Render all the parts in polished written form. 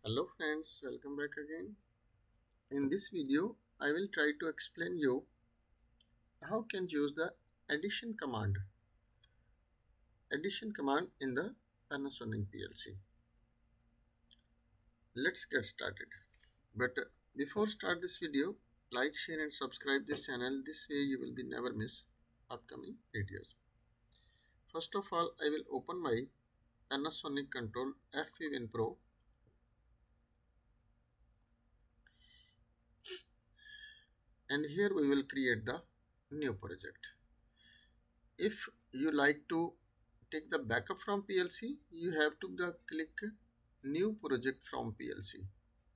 Hello friends, welcome back again. In this video, I will try to explain you how can use the addition command in the Panasonic PLC. Let's get started. But before start this video, like, share and subscribe this channel. This way you will be never miss upcoming videos. First of all, I will open my Panasonic Control FPWIN Pro, and here we will create the new project. If you like to take the backup from PLC, you have to click new project from PLC.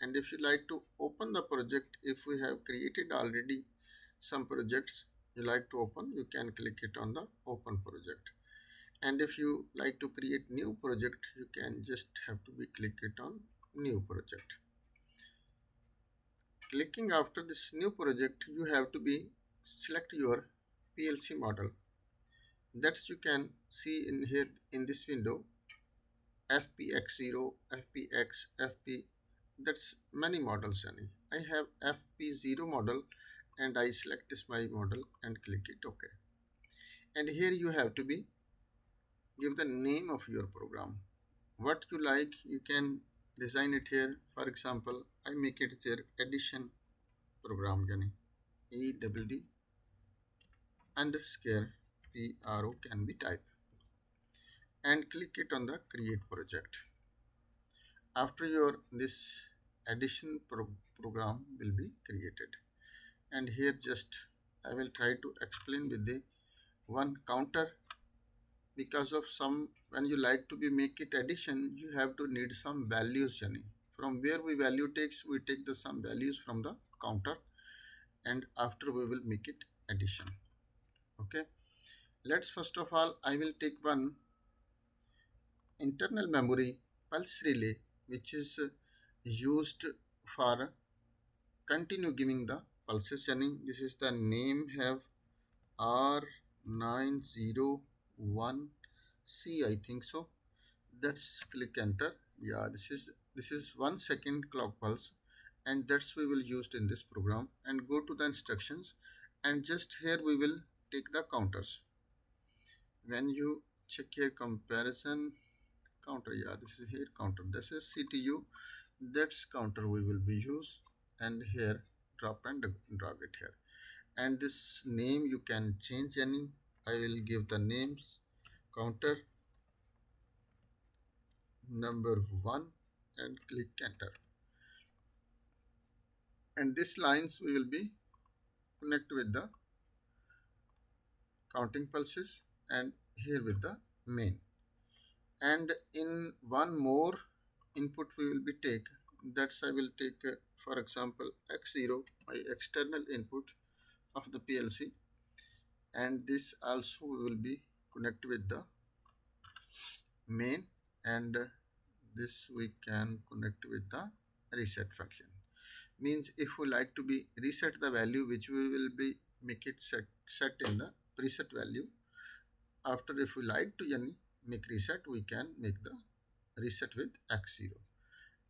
And if you like to open the project, if we have created already some projects you like to open, you can click it on the open project. And if you like to create new project, you can just have to be click it on new project. Clicking after this new project, you have to be select your PLC model. That you can see in here in this window, FP-X0, FP-X, FP, that's many models. I have FP0 model and I select this my model and click it OK. And here you have to be give the name of your program. What you like, you can design it here. For example, I make it here addition program, EDD underscore PRO can be typed, and click it on the create project. After your this addition program will be created, and here just I will try to explain with the one counter, because of some when you like to be make it addition, you have to need some values, from where we take the some values from the counter, and after we will make it addition. Okay, let's first of all I will take one internal memory pulse relay, which is used for continue giving the pulses. This is the name have R901C, I think so. Let's click enter. Yeah, this is 1 second clock pulse, and that's we will use in this program. And go to the instructions, and just here we will take the counters. When you check here comparison counter, yeah, this is here counter, this is CTU, that's counter we will be use, and here drop and drag it here. And this name you can change any. I will give the names counter number 1 and click enter. And this lines we will be connect with the counting pulses, and here with the main. And in one more input we will be take, that's I will take for example X0, my external input of the PLC, and this also we will be connect with the main, and this we can connect with the reset function. Means if we like to be reset the value, which we will be make it set in the preset value. After if we like to make reset, we can make the reset with X0.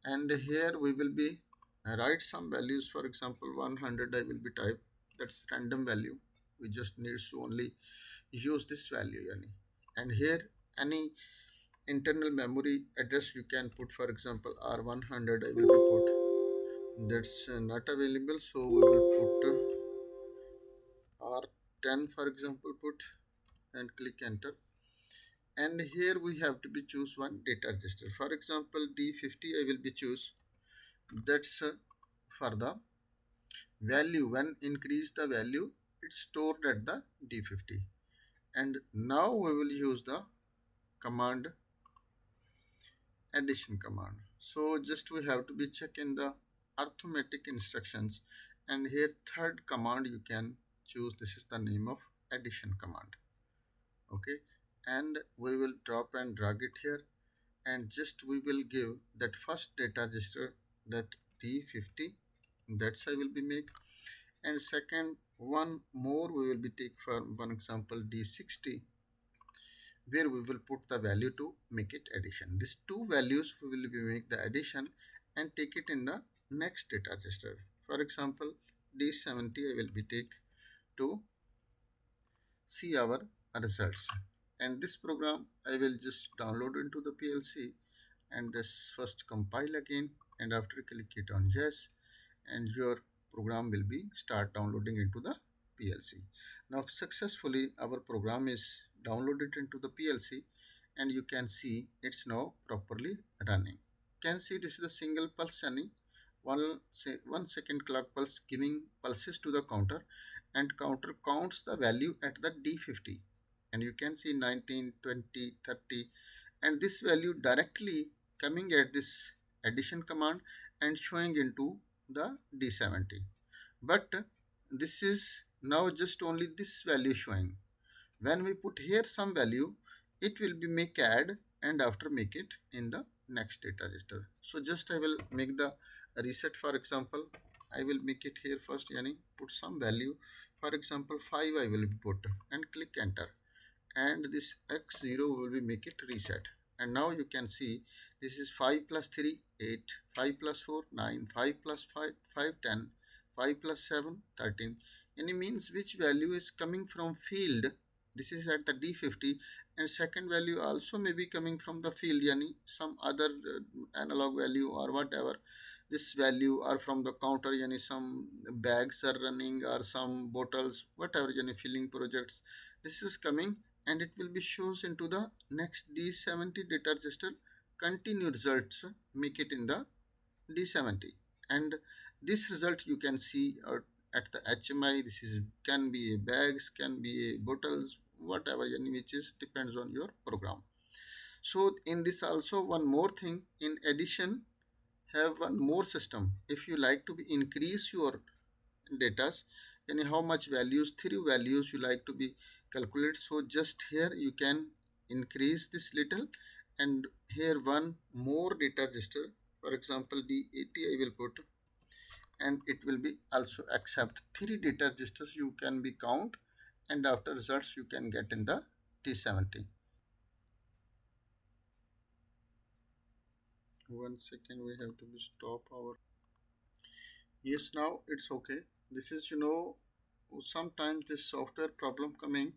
And here we will be write some values. For example 100 I will be type, that's random value, we just need to only use this value. And here any internal memory address you can put. For example R100 I will be put, that's not available, so we will put R10 for example put, and click enter. And here we have to be choose one data register. For example D50 I will be choose, that's for the value when increase the value it's stored at the D50. And now we will use the command addition command. So just we have to be check in the arithmetic instructions, and here third command you can choose, this is the name of addition command. Okay, and we will drop and drag it here, and just we will give that first data register, that D50, that's I will be make. And second one more we will be take for one example D60, where we will put the value to make it addition. These two values we will be make the addition, and take it in the next data register. For example, D70 I will be take to see our results, and this program I will just download into the PLC and this first compile again, and after click it on yes, and your program will be start downloading into the PLC. Now successfully our program is downloaded into the PLC, and you can see it's now properly running. You can see this is the single pulse running, 1 second clock pulse giving pulses to the counter, and counter counts the value at the D50, and you can see 19, 20, 30, and this value directly coming at this addition command and showing into the D70. But this is now just only this value showing. When we put here some value, it will be make add and after make it in the next data register. So just I will make the reset. For example, I will make it here first, yani put some value. For example, 5 I will put and click enter, and this x0 will be make it reset. And now you can see this is 5 plus 3 8, 5 plus 4 9, 5 plus 5 5 10, 5 plus 7 13. Any means which value is coming from field, this is at the D50, and second value also may be coming from the field, yani some other analog value or whatever. This value are from the counter, yani some bags are running or some bottles, whatever, yani filling projects. This is coming, and it will be shows into the next D70 data register. Continue results make it in the D70, and this result you can see at the HMI. This is can be a bags, can be a bottles, whatever, yani which is depends on your program. So in this also one more thing, in addition have one more system. If you like to be increase your datas, and how much values, 3 values you like to be calculate, so just here you can increase this little, and here one more data register, for example D80 I will put, and it will be also accept 3 data registers you can be count, and after results you can get in the T70. 1 second, we have to be stop our. Yes, now it's okay. This is, sometimes this software problem coming.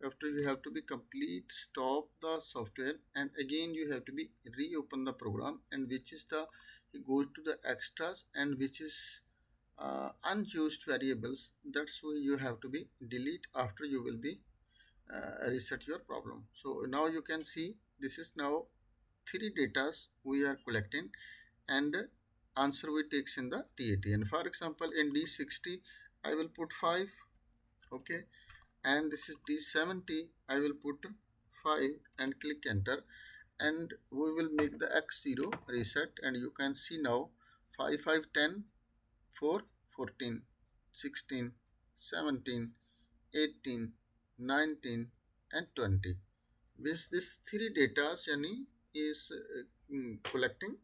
After you have to be complete stop the software, and again you have to be reopen the program, and which is the you go to the extras, and which is unused variables. That's why you have to be delete after you will be reset your problem. So now you can see this is now 3 datas we are collecting, and answer we takes in the T80. And for example in D60 I will put 5, okay, and this is D70 I will put 5 and click enter, and we will make the x0 reset, and you can see now 5 5 10, 4 14, 16, 17, 18, 19 and 20. With this 3 datas yani is collecting,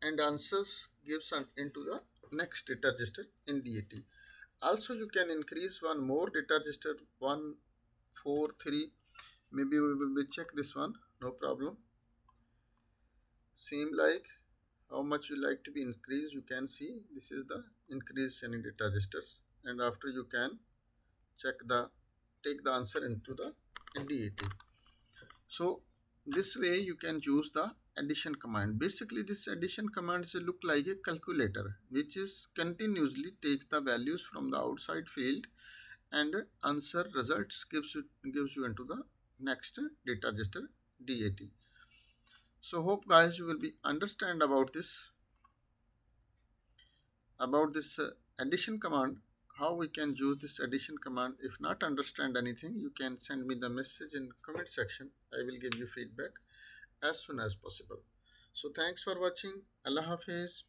and answers gives into the next data register in D80. Also you can increase one more data register, 1 4 3. Maybe we will be check this one, no problem. Same like how much you like to be increased, you can see this is the increase in data registers, and after you can check the take the answer into the D80. So this way you can use the addition command. Basically this addition command is look like a calculator, which is continuously take the values from the outside field, and answer results gives you into the next data register D80. So hope guys you will be understand about this addition command, how we can use this addition command. If not understand anything, you can send me the message in comment section. I will give you feedback as soon as possible. So thanks for watching. Allah Hafiz.